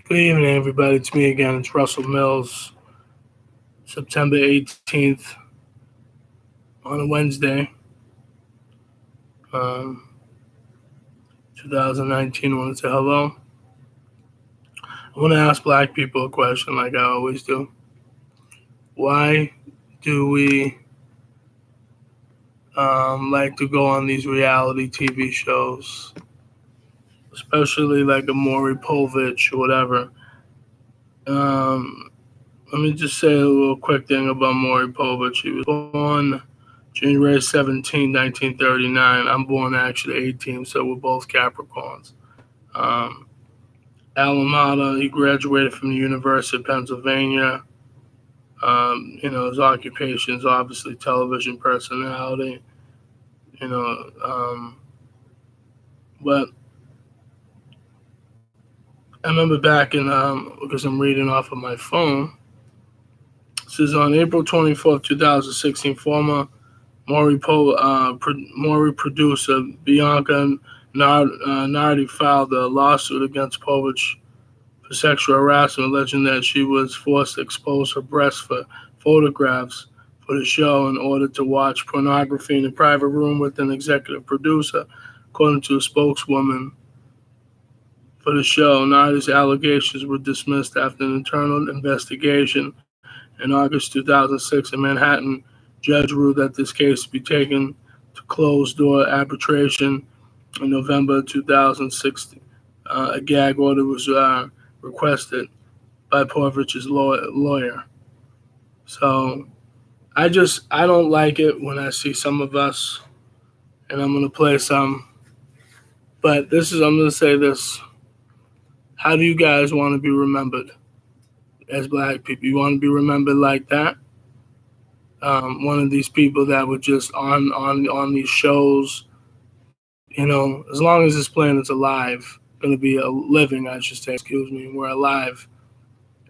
Good evening, everybody. It's me again. It's Russell Mills. September 18th on a Wednesday, 2019. I want to say hello. I want to ask black people a question like I always do. Why do we like to go on these reality TV shows, especially like a Maury Povich or whatever? Let me just say a little quick thing about Maury Povich. He was born January 17, 1939. I'm born actually 18, so we're both Capricorns. Alameda, he graduated from the University of Pennsylvania. His occupation is obviously television personality. But I remember back in, because I'm reading off of my phone, it says on April 24th, 2016, former Maury producer Bianca Nardi filed a lawsuit against Povich for sexual harassment, alleging that she was forced to expose her breasts for photographs for the show in order to watch pornography in a private room with an executive producer, according to a spokeswoman for the show. Nardi's allegations were dismissed after an internal investigation in August 2006 in Manhattan. Judge ruled that this case be taken to closed-door arbitration in November 2016. A gag order was requested by Povich's lawyer. So I don't like it when I see some of us, and I'm going to play some. But I'm going to say this. How do you guys want to be remembered as black people? You want to be remembered like that? One of these people that were just on these shows, as long as this planet's alive, going to be a living, I should say, we're alive.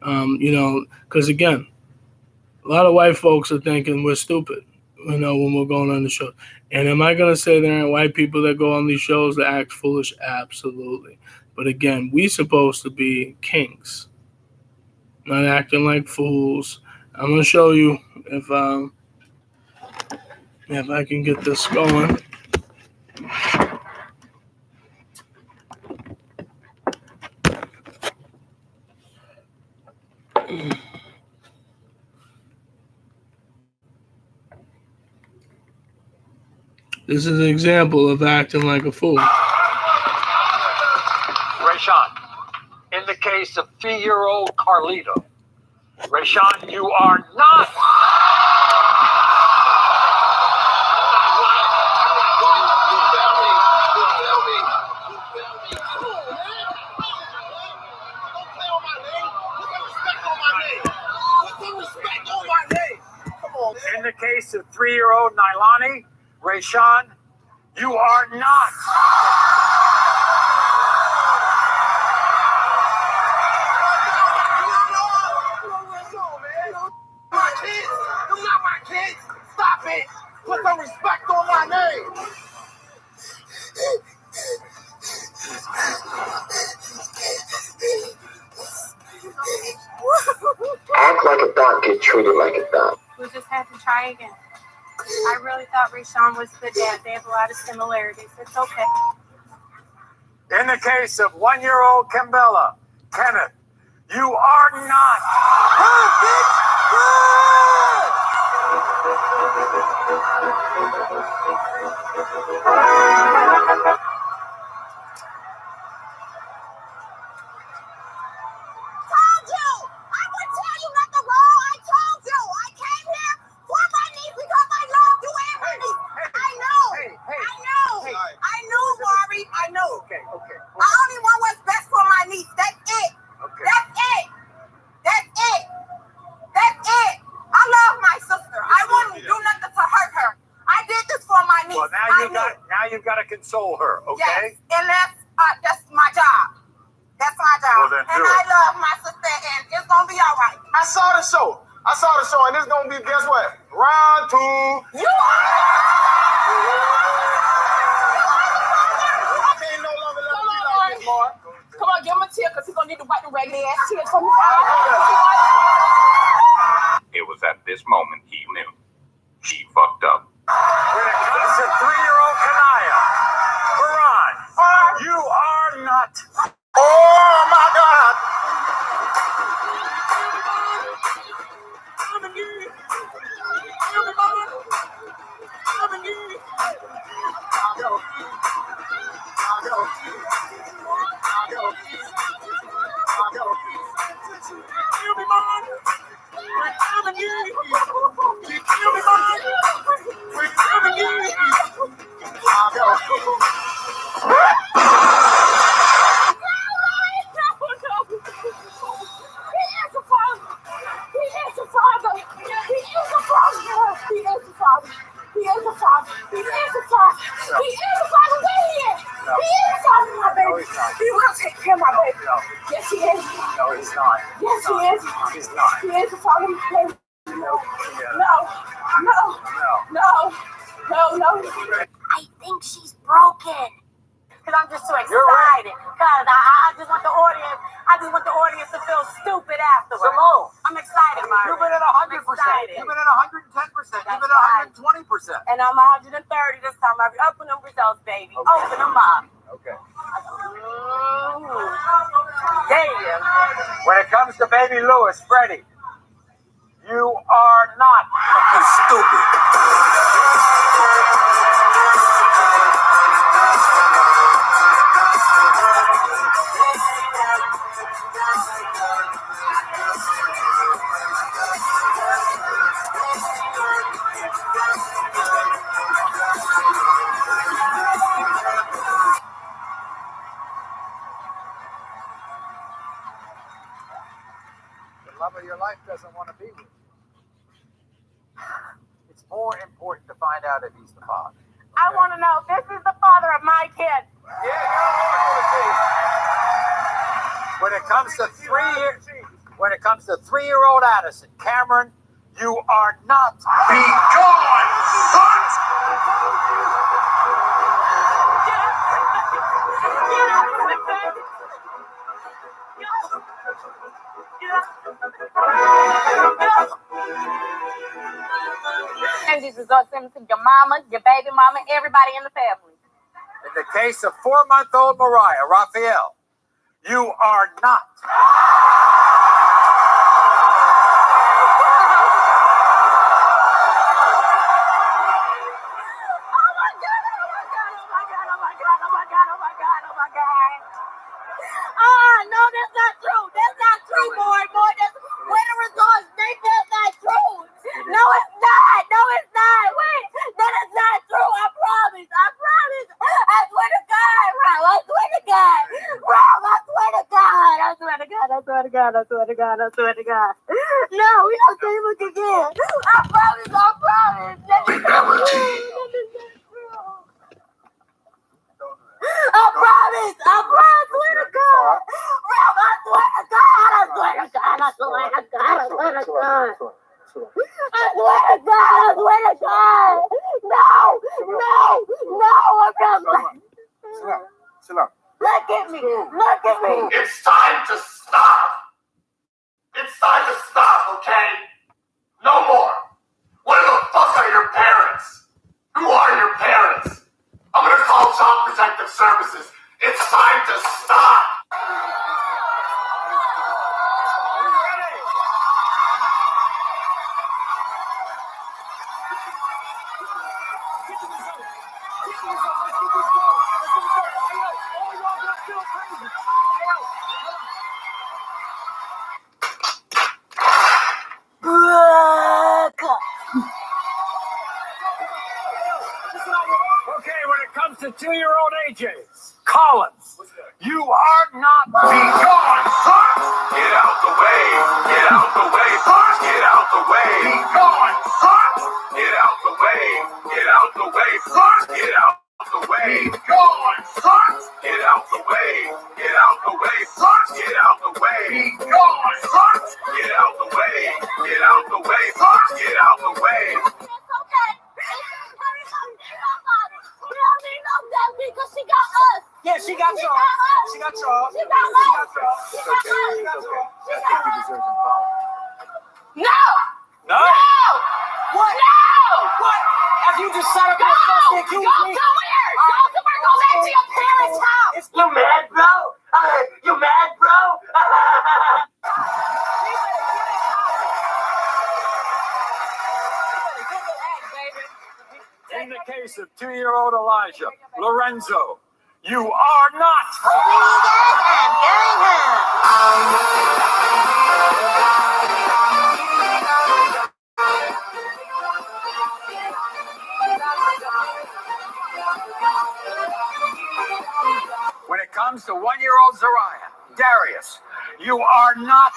Because again, a lot of white folks are thinking we're stupid, when we're going on the show. And am I going to say there aren't white people that go on these shows that act foolish? Absolutely. But again, we supposed to be kings, not acting like fools. I'm going to show you if I can get this going. This is an example of acting like a fool. Rayshawn, in the case of 3-year-old Carlito, Rayshawn, you are not. In the case of 3-year-old Nailani, Rayshawn, you are not. My kids, them not my kids. Stop it. Put some respect on my name. Act like a thought, get treated like a thought. We just had to try again. I really thought Rayshawn was the dad. They have a lot of similarities. It's okay. In the case of 1-year-old Kimbella, Kenneth, you are not. Run, bitch! You've got to console her, okay? Yes, and that's my job. That's my job. Well, and I love my sister, and it's gonna be all right. I saw the show, and it's gonna be, guess what? Round 2. You are. I can't no longer let you like this, boy. Come on, give him a tear, because he's gonna need to wipe raggedy ass kids from the It was at this moment he knew. She fucked up. When it comes to 3-year-old Kanaya, Baran, you are not. Oh my God! He will take care of my baby. Yes, he is. No, he's not. Yes, he is. He's not. He is the father of my baby. No. I think she's broken. Cause I'm just too excited. Cause I just want the audience. I just want the audience to feel stupid afterwards. Simone, I'm excited, Mariah. you've been at 100%. You've been at 110%. You've been at 120%. And I'm 130 this time. I'll be up in them results, baby. Okay. Open them up. Okay. Damn. When it comes to baby Lewis, Freddie, you are not fucking stupid. The love of your life doesn't want to be with you. It's more important to find out if he's the father. I want to know if this is the father of my kid. When it comes to 3-year-old Addison, Cameron, you are not. Be gone, son! And these results sent to your mama, your baby mama, everybody in the family. In the case of 4-month-old Mariah, Raphael, you are not. No, that's not true. That's not true, boy. Where the results? That's not true. No, it's not. Wait, that is not true. I promise. I swear to God, Rob. I swear to God. Rob, I swear to God. I swear to God. No, we don't say look again. I promise. Reality. I promise, swear to God. Rob, I swear to God. I swear to God. I swear to God. No, I'm not. Chill out. Look at me. It's time to stop. It's time to stop, okay? No more. What the fuck are your parents? Who are your parents? I'm gonna call Child Protective Services. It's time to stop. Okay, when it comes to 2-year-old AJ, Collins, you are not. Be gone, son! Get out the way! Get out the way, son! Get out the way! Be gone, son! Get out the way! Get out the way, son! Get out the way! Be gone, son! Get out the way! Get out the way, son! Get out the way! Be gone, son! Get out the way! Get out the way, son! Get out the way! It's okay. Because she got us. Yeah, she got y'all. She got Charles. She got love. She got love. She got love. No! No. What? No! What? Have you just sat up Go! and falsely Go accused me? somewhere! Go somewhere! Go back to your parents' house! You mad, bro? You mad, bro? In the case of 2-year-old Elijah, Lorenzo, you are not. I'm going home. When it comes to 1-year-old Zariah, Darius, you are not.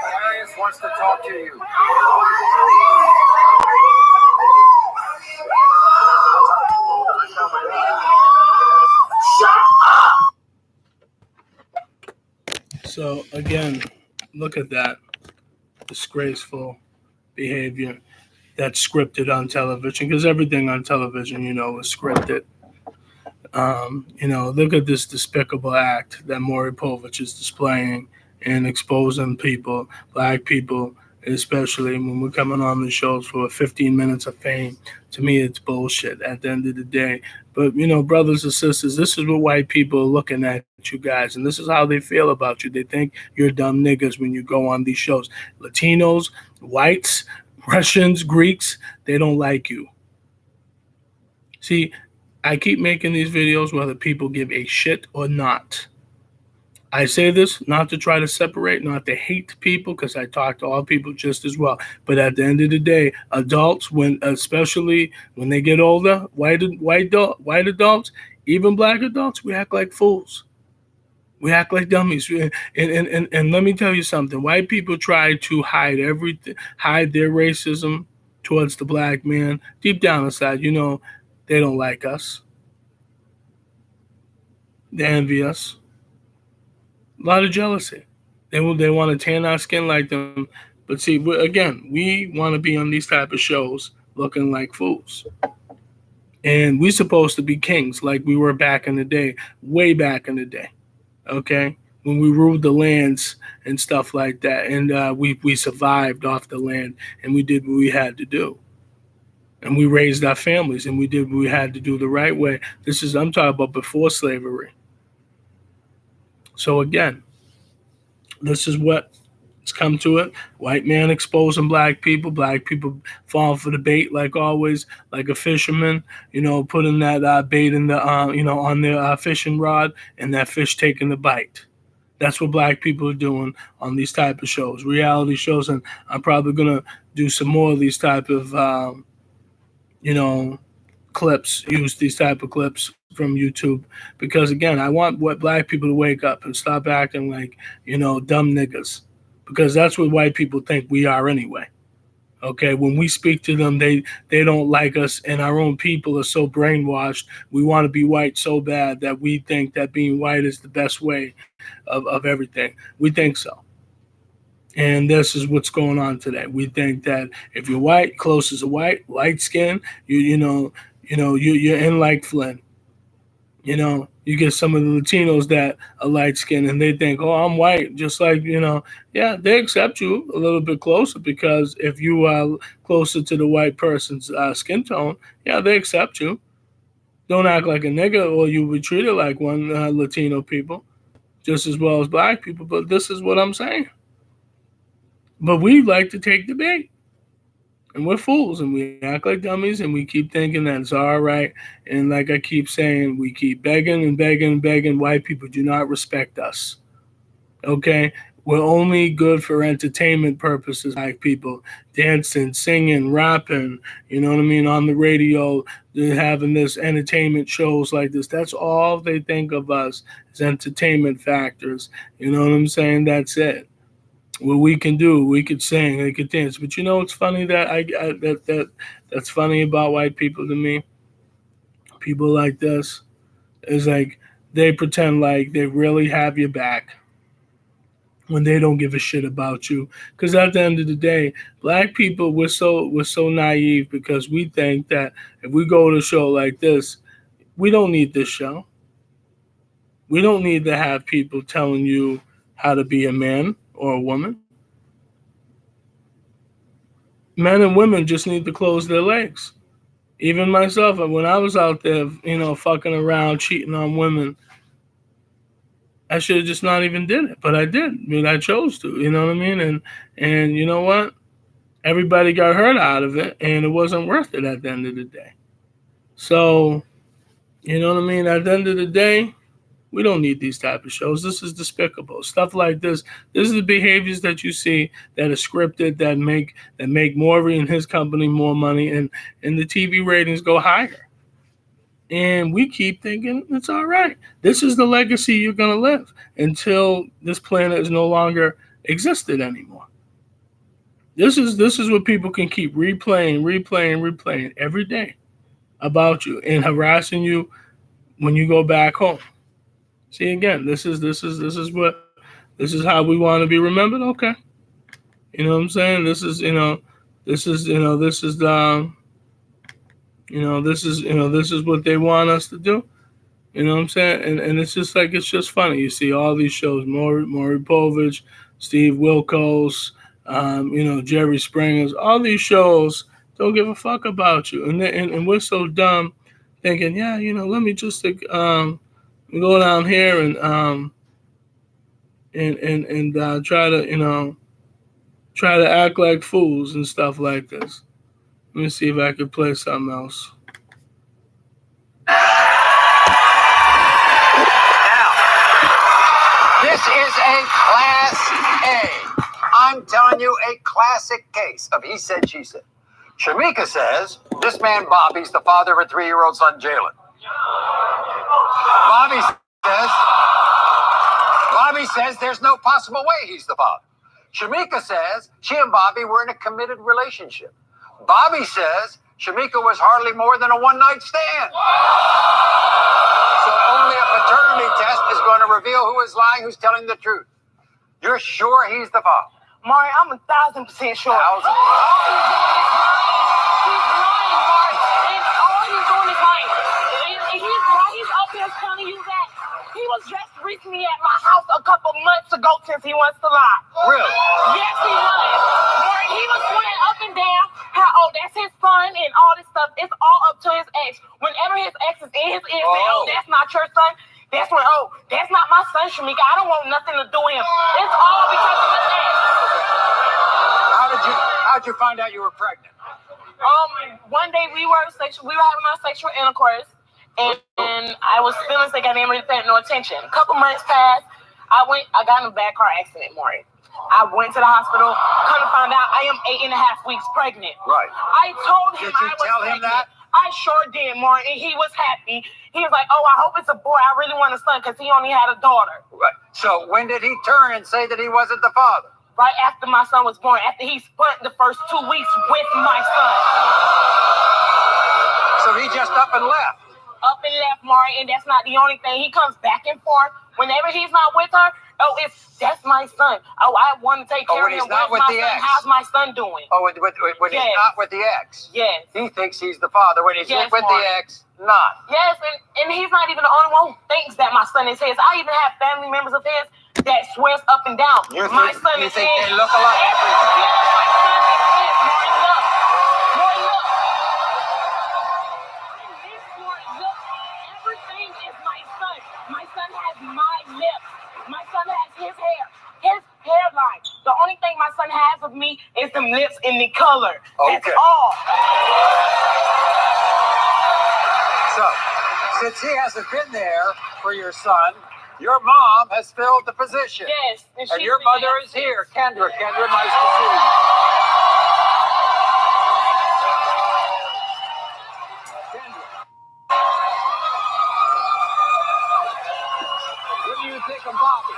Darius wants to talk to you. So again, look at that disgraceful behavior that's scripted on television, because everything on television, is scripted. Look at this despicable act that Maury Povich is displaying and exposing people, black people, especially when we're coming on the shows for 15 minutes of fame. To me, it's bullshit at the end of the day. But, brothers and sisters, this is what white people are looking at you guys, and this is how they feel about you. They think you're dumb niggas when you go on these shows. Latinos, whites, Russians, Greeks, they don't like you. See, I keep making these videos whether people give a shit or not. I say this not to try to separate, not to hate people, because I talk to all people just as well. But at the end of the day, adults, especially when they get older, white adults, even black adults, we act like fools. We act like dummies. And let me tell you something. White people try to hide everything, hide their racism towards the black man. Deep down inside, they don't like us. They envy us. A lot of jealousy. They want to tan our skin like them. But see, we want to be on these type of shows looking like fools. And we're supposed to be kings like we were back in the day, way back in the day. Okay? When we ruled the lands and stuff like that. And we survived off the land, and we did what we had to do. And we raised our families, and we did what we had to do the right way. I'm talking about before slavery. So again, this is what it's come to it. White man exposing black people falling for the bait like always, like a fisherman, putting that bait in the, on their fishing rod, and that fish taking the bite. That's what black people are doing on these type of shows, reality shows. And I'm probably going to do some more of these type of, clips, use these type of clips from YouTube, because again, I want black people to wake up and stop acting like, dumb niggas, because that's what white people think we are anyway. Okay, when we speak to them, they don't like us, and our own people are so brainwashed. We want to be white so bad that we think that being white is the best way of everything. We think so. And this is what's going on today. We think that if you're white, close as a white, light skin, you're in like Flynn. You get some of the Latinos that are light skinned, and they think, oh, I'm white, just like, yeah, they accept you a little bit closer, because if you are closer to the white person's skin tone, yeah, they accept you. Don't act like a nigga, or you'll be treated like one, Latino people, just as well as black people. But this is what I'm saying. But we like to take the bait. And we're fools, and we act like dummies, and we keep thinking that it's all right. And like I keep saying, we keep begging and begging and begging. White people do not respect us. Okay? We're only good for entertainment purposes, like people dancing, singing, rapping, you know what I mean, on the radio, they're having this entertainment shows like this. That's all they think of us as entertainment factors. You know what I'm saying? That's it. What we can do, we could sing, we could dance. But you know what's funny that's funny about white people to me? People like this is like they pretend like they really have your back when they don't give a shit about you. Because at the end of the day, black people we're so naive because we think that if we go to a show like this, we don't need this show. We don't need to have people telling you how to be a man or a woman. Men and women just need to close their legs. Even myself, when I was out there, fucking around, cheating on women, I should have just not even did it, but I did. I mean, I chose to. You know what I mean? And you know what? Everybody got hurt out of it, and it wasn't worth it at the end of the day. So, you know what I mean? At the end of the day, we don't need these type of shows. This is despicable. Stuff like this. This is the behaviors that you see that are scripted that make Maury and his company more money, and the TV ratings go higher. And we keep thinking it's all right. This is the legacy you're gonna live until this planet is no longer existed anymore. This is what people can keep replaying every day about you and harassing you when you go back home. See, again, this is how we want to be remembered. Okay, you know what I'm saying? This is what they want us to do. You know what I'm saying? And it's just funny. You see all these shows, Maury Povich, Steve Wilkos, Jerry Springer's, all these shows don't give a fuck about you. And we're so dumb thinking, yeah, let me just go down here and try to act like fools and stuff like this. Let me see if I can play something else. This is a Class A. I'm telling you, a classic case of he said, she said. Shamika says this man Bobby's the father of her 3-year-old son, Jalen. Bobby says there's no possible way he's the father. Shamika says she and Bobby were in a committed relationship. Bobby says Shamika was hardly more than a one-night stand. So only a paternity test is going to reveal who is lying, who's telling the truth. You're sure he's the father? Maury, I'm 1,000% sure. 1,000%. He's lying, Maury. And all he's doing is lying. And he's up here telling you that he was just recently at my house a couple months ago since he wants to lie. Really? Yes, he was. Maury, he was swearing up and down how, that's his son and all this stuff. It's all up to his ex. Whenever his ex is in his ear, say, that's not your son. That's when, that's not my son, Shamika. I don't want nothing to do with him. It's all because of his ex. How'd you find out you were pregnant? One day we were having our sexual intercourse, and I was feeling sick. I didn't really pay no attention. A couple months passed. I got in a bad car accident, Maury. I went to the hospital. Come to find out, I am 8.5 weeks pregnant. Right. I told him I was tell pregnant. him that? I sure did, Maury, and he was happy. He was like, I hope it's a boy. I really want a son because he only had a daughter. Right. So when did he turn and say that he wasn't the father? Right after my son was born, after he spent the first 2 weeks with my son. So he just up and left? Up and left, Maury, and that's not the only thing. He comes back and forth. Whenever he's not with her, that's my son. I want to take care of him. When he's not with the ex? How's my son doing? When he's not with the ex? Yes. He thinks he's the father. When he's with Maury. the ex, not. Yes, and he's not even the only one who thinks that my son is his. I even have family members of his that swears up and down. My son is his. You think they look alike? Yes, my son is his. Maury, look. Maury, look. Look. Everything is my son. My son has my lips. My son has his hair. His hairline. The only thing my son has of me is the lips and the color. That's all. So, since he hasn't been there for your son, Your mom has filled the position. Yes. And your mother is here. Kendra, nice to see you. What do you think of Bobby?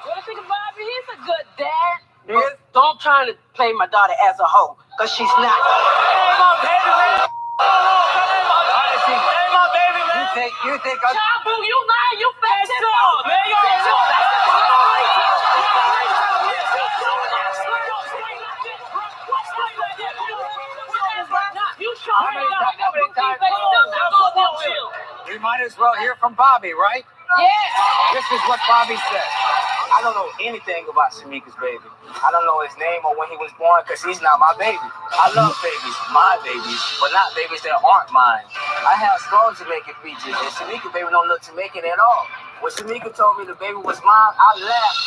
What do you think of Bobby? He's a good dad. He is? Don't try to play my daughter as a hoe, because she's not. Hey, my baby, man. Hey, my baby, man. You think Child, boo, you lying, you fat shit. Man, you We might as well hear from Bobby, right? Yes. This is what Bobby said. I don't know anything about Shamika's baby. I don't know his name or when he was born, because he's not my baby. I love babies, my babies, but not babies that aren't mine. I have strong Jamaican features, and Shamika's baby don't look Jamaican at all. When Shamika told me the baby was mine, I laughed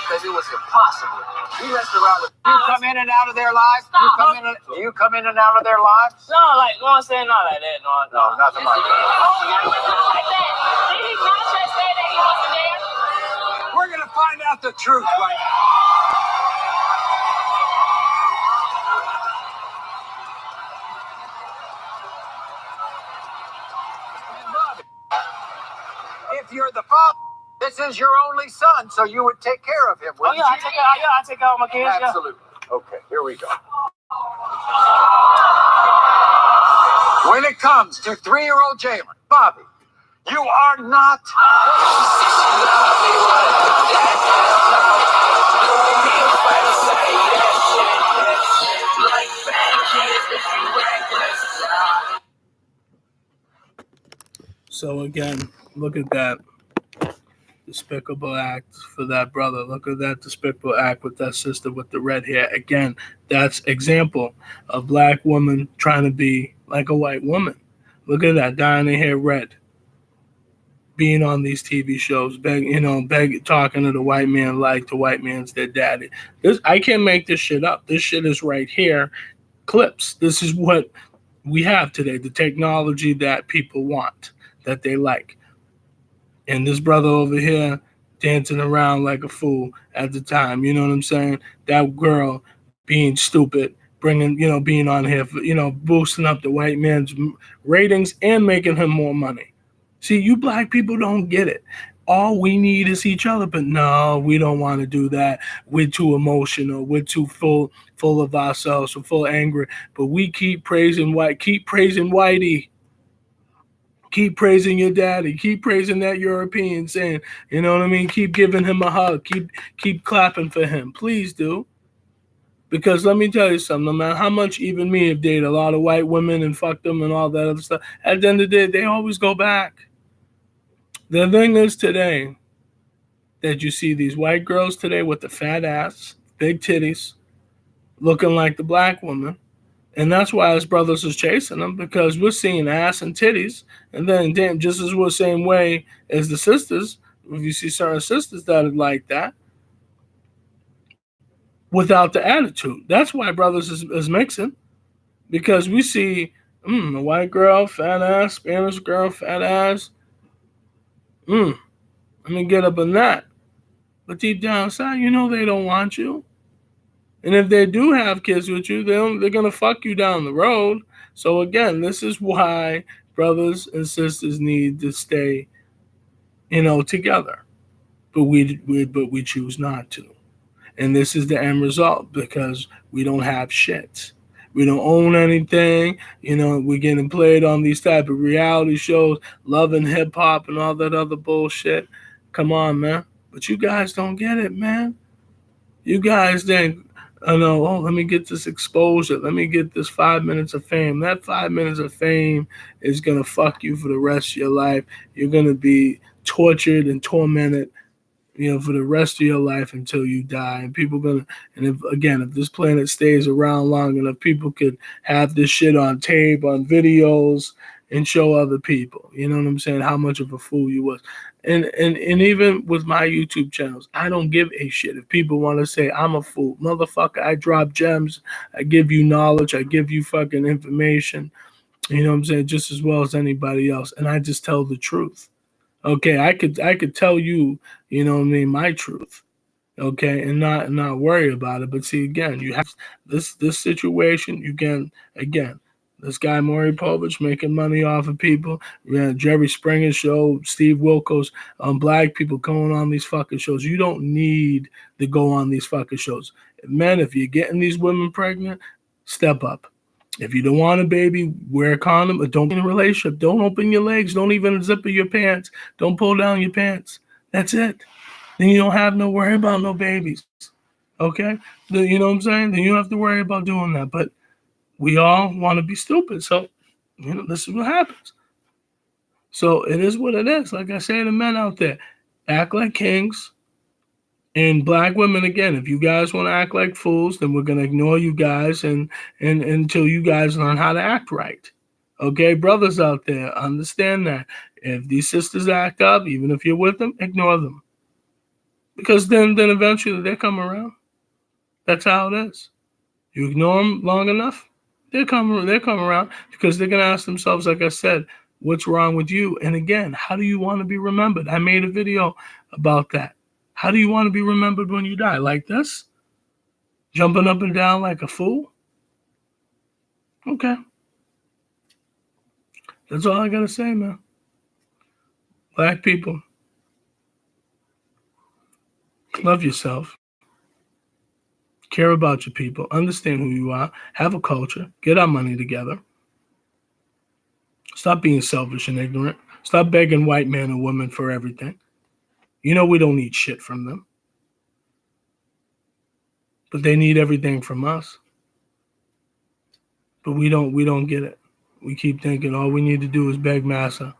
because it was impossible. We messed around with. You come in and out of their lives? You come in and out of their lives? No, like, no, I'm saying not like that. No, nothing like that. Like that. Did he not just say that he wasn't there? We're going to find out the truth right now. Bobby, if you're the father, this is your only son, so you would take care of him, wouldn't you? I take care of my kids. Absolutely. Okay, here we go. When it comes to 3-year-old Jalen, Bobby, you are not. So again, look at that despicable act for that brother. Look at that despicable act with that sister with the red hair. Again, that's example of black woman trying to be like a white woman. Look at that, dyeing her hair red, being on these TV shows, talking to the white man like the white man's their daddy. I can't make this shit up. This shit is right here. Clips. This is what we have today. The technology that people want, that they like. And this brother over here dancing around like a fool at the time. You know what I'm saying? That girl being stupid, being on here, boosting up the white man's ratings and making him more money. See, you black people don't get it. All we need is each other, but no, we don't want to do that. We're too emotional. We're too full of ourselves. We're full of anger. But we keep praising Whitey. Keep praising your daddy. Keep praising that European, saying, you know what I mean? Keep giving him a hug. Keep clapping for him. Please do. Because let me tell you something, no matter how much even me have dated a lot of white women and fucked them and all that other stuff, at the end of the day, they always go back. The thing is today that you see these white girls today with the fat ass, big titties, looking like the black woman. And that's why his brothers is chasing them, because we're seeing ass and titties. And then just as we're the same way as the sisters, if you see certain sisters that are like that, without the attitude. That's why brothers is mixing, because we see a white girl, fat ass, Spanish girl, fat ass. Let me get up in that. But deep down inside, they don't want you. And if they do have kids with you, they're going to fuck you down the road. So again, this is why brothers and sisters need to stay, together. But we choose not to. And this is the end result, because we don't have shit. We don't own anything. We're getting played on these type of reality shows, Love and Hip Hop and all that other bullshit. Come on, man. But you guys don't get it, man. You guys think, let me get this exposure. Let me get this 5 minutes of fame. That 5 minutes of fame is going to fuck you for the rest of your life. You're going to be tortured and tormented, for the rest of your life until you die. And if this planet stays around long enough, people could have this shit on tape, on videos, and show other people, you know what I'm saying, how much of a fool you was. And even with my YouTube channels, I don't give a shit if people want to say I'm a fool. Motherfucker, I drop gems. I give you knowledge. I give you fucking information. You know what I'm saying? Just as well as anybody else. And I just tell the truth. Okay, I could tell you, you know what I mean, my truth. Okay, and not worry about it. But see, again, you have this situation. You can again. This guy Maury Povich making money off of people. Yeah, Jerry Springer show, Steve Wilkos, black people going on these fucking shows. You don't need to go on these fucking shows. Men, if you're getting these women pregnant, step up. If you don't want a baby, wear a condom, but don't be in a relationship. Don't open your legs. Don't even zip your pants. Don't pull down your pants. That's it. Then you don't have no worry about no babies. Okay? You know what I'm saying? Then you don't have to worry about doing that. But we all want to be stupid. So, this is what happens. So it is what it is. Like I say to men out there, act like kings. And black women, again, if you guys want to act like fools, then we're gonna ignore you guys and until you guys learn how to act right. Okay, brothers out there, understand that. If these sisters act up, even if you're with them, ignore them. Because then eventually they come around. That's how it is. You ignore them long enough, they come around because they're gonna ask themselves, like I said, what's wrong with you? And again, how do you want to be remembered? I made a video about that. How do you want to be remembered when you die? Like this? Jumping up and down like a fool? Okay. That's all I gotta say, man. Black people, love yourself. Care about your people. Understand who you are. Have a culture. Get our money together. Stop being selfish and ignorant. Stop begging white men and women for everything. You know we don't need shit from them. But they need everything from us. But we don't get it. We keep thinking all we need to do is beg massa.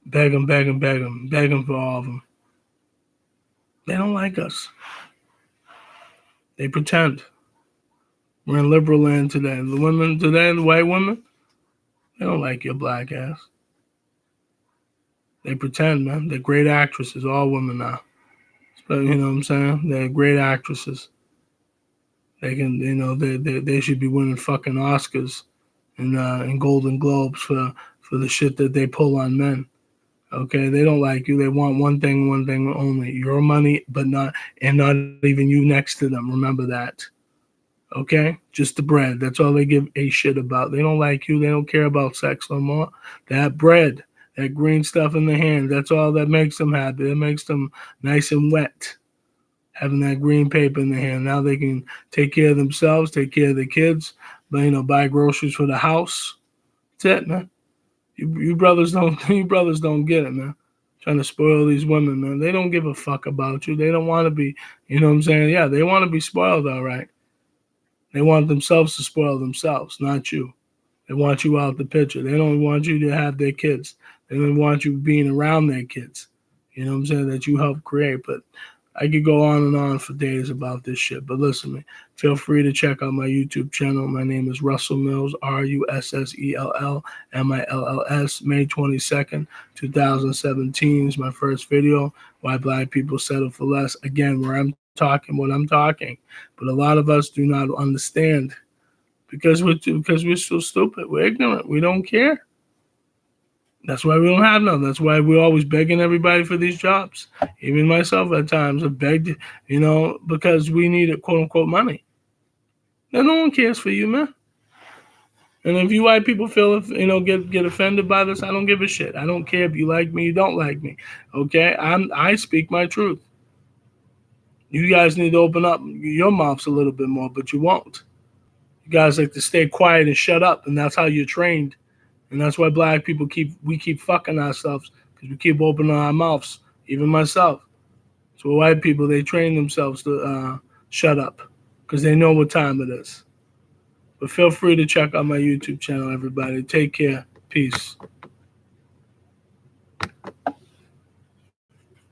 Beg them, beg them, beg them. Beg them for all of them. They don't like us. They pretend. We're in liberal land today. The women today, the white women, they don't like your black ass. They pretend, man. They're great actresses, all women now. But you know what I'm saying? They're great actresses. They can, they should be winning fucking Oscars and Golden Globes for the shit that they pull on men. Okay, they don't like you. They want one thing only: your money, but not even you next to them. Remember that. Okay, just the bread. That's all they give a shit about. They don't like you. They don't care about sex no more. That bread, that green stuff in the hand. That's all that makes them happy. It makes them nice and wet. Having that green paper in their hand. Now they can take care of themselves, take care of their kids, but buy groceries for the house. That's it, man. You brothers don't get it, man. Trying to spoil these women, man. They don't give a fuck about you. They don't want to be, you know what I'm saying? Yeah, they want to be spoiled, all right. They want themselves to spoil themselves, not you. They want you out the picture. They don't want you to have their kids. They don't want you being around their kids. You know what I'm saying? That you helped create. But I could go on and on for days about this shit. But listen to me. Feel free to check out my YouTube channel. My name is Russell Mills, RussellMills. May 22nd, 2017 is my first video. Why Black People Settle for Less. Again, where I'm talking what I'm talking. But a lot of us do not understand because we're so stupid. We're ignorant. We don't care. That's why we don't have none. That's why we're always begging everybody for these jobs. Even myself at times have begged, because we need quote unquote money. Now no one cares for you, man. And if you white people feel get offended by this, I don't give a shit. I don't care if you like me, you don't like me. Okay? I speak my truth. You guys need to open up your mouths a little bit more, but you won't. You guys like to stay quiet and shut up, and that's how you're trained. And that's why black people keep fucking ourselves, because we keep opening our mouths, even myself. So white people, they train themselves to shut up because they know what time it is. But feel free to check out my YouTube channel, everybody. Take care. Peace.